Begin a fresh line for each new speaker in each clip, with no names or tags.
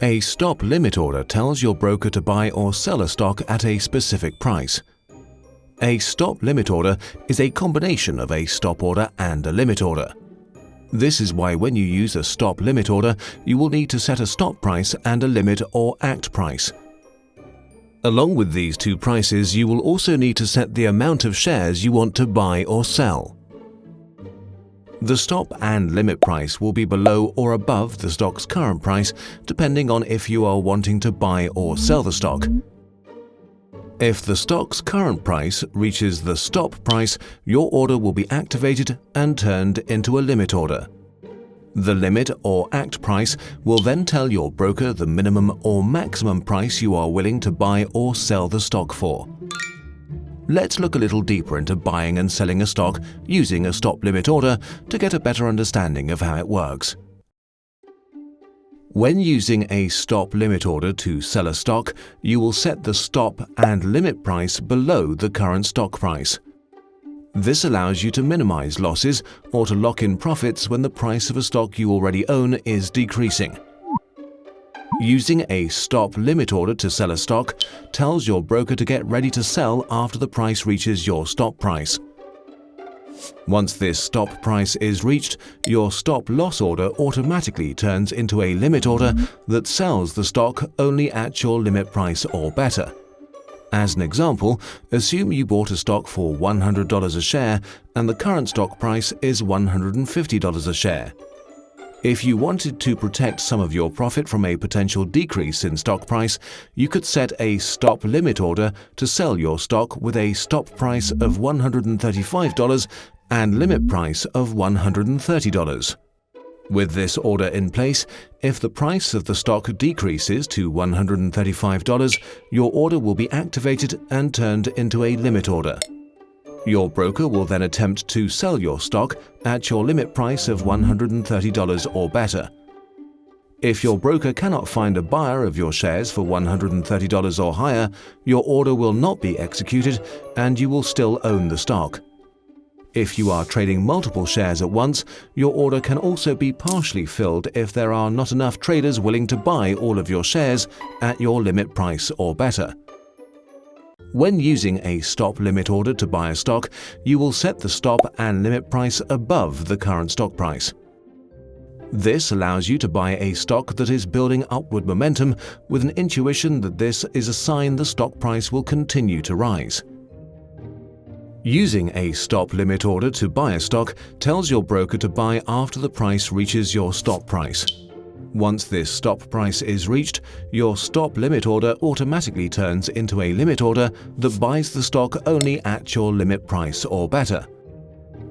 A stop limit order tells your broker to buy or sell a stock at a specific price. A stop limit order is a combination of a stop order and a limit order. This is why when you use a stop limit order, you will need to set a stop price and a limit or act price. Along with these two prices, you will also need to set the amount of shares you want to buy or sell. The stop and limit price will be below or above the stock's current price, depending on if you are wanting to buy or sell the stock. If the stock's current price reaches the stop price, your order will be activated and turned into a limit order. The limit or act price will then tell your broker the minimum or maximum price you are willing to buy or sell the stock for. Let's look a little deeper into buying and selling a stock using a stop limit order to get a better understanding of how it works. When using a stop limit order to sell a stock, you will set the stop and limit price below the current stock price. This allows you to minimize losses or to lock in profits when the price of a stock you already own is decreasing. Using a stop limit order to sell a stock tells your broker to get ready to sell after the price reaches your stop price. Once this stop price is reached, your stop loss order automatically turns into a limit order that sells the stock only at your limit price or better. As an example, assume you bought a stock for $100 a share and the current stock price is $150 a share. If you wanted to protect some of your profit from a potential decrease in stock price, you could set a stop limit order to sell your stock with a stop price of $135 and limit price of $130. With this order in place, if the price of the stock decreases to $135, your order will be activated and turned into a limit order. Your broker will then attempt to sell your stock at your limit price of $130 or better. If your broker cannot find a buyer of your shares for $130 or higher, your order will not be executed and you will still own the stock. If you are trading multiple shares at once, your order can also be partially filled if there are not enough traders willing to buy all of your shares at your limit price or better. When using a stop limit order to buy a stock, you will set the stop and limit price above the current stock price. This allows you to buy a stock that is building upward momentum with an intuition that this is a sign the stock price will continue to rise. Using a stop limit order to buy a stock tells your broker to buy after the price reaches your stop price. Once this stop price is reached, your stop limit order automatically turns into a limit order that buys the stock only at your limit price or better.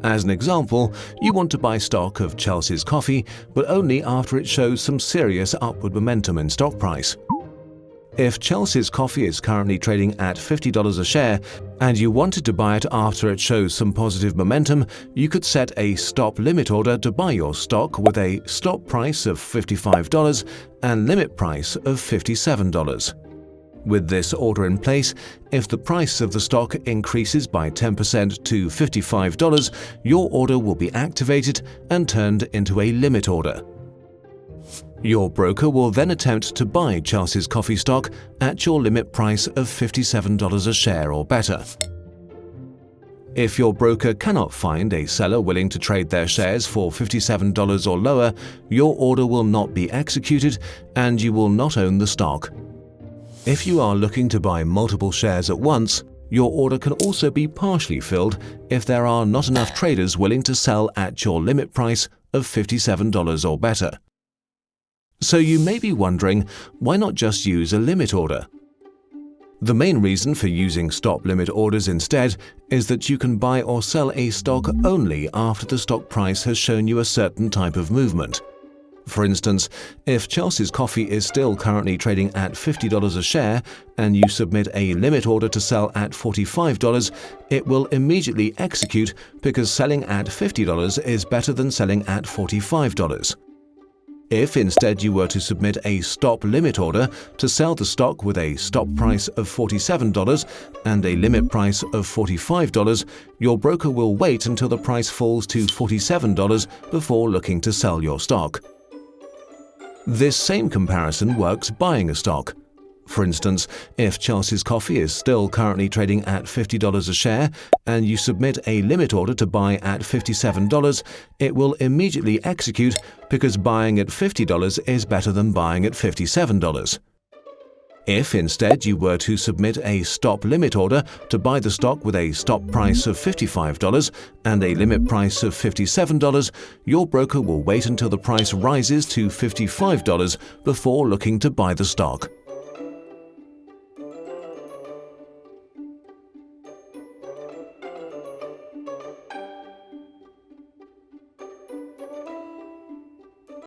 As an example, you want to buy stock of Chelsea's Coffee, but only after it shows some serious upward momentum in stock price. If Chelsea's Coffee is currently trading at $50 a share and you wanted to buy it after it shows some positive momentum, you could set a stop limit order to buy your stock with a stop price of $55 and limit price of $57. With this order in place, if the price of the stock increases by 10% to $55, your order will be activated and turned into a limit order. Your broker will then attempt to buy Chelsea's Coffee stock at your limit price of $57 a share or better. If your broker cannot find a seller willing to trade their shares for $57 or lower, your order will not be executed and you will not own the stock. If you are looking to buy multiple shares at once, your order can also be partially filled if there are not enough traders willing to sell at your limit price of $57 or better. So you may be wondering, why not just use a limit order? The main reason for using stop limit orders instead is that you can buy or sell a stock only after the stock price has shown you a certain type of movement. For instance, if Chelsea's Coffee is still currently trading at $50 a share and you submit a limit order to sell at $45, it will immediately execute because selling at $50 is better than selling at $45. If instead you were to submit a stop limit order to sell the stock with a stop price of $47 and a limit price of $45, your broker will wait until the price falls to $47 before looking to sell your stock. This same comparison works buying a stock. For instance, if Chelsea's Coffee is still currently trading at $50 a share and you submit a limit order to buy at $57, it will immediately execute because buying at $50 is better than buying at $57. If instead you were to submit a stop limit order to buy the stock with a stop price of $55 and a limit price of $57, your broker will wait until the price rises to $55 before looking to buy the stock.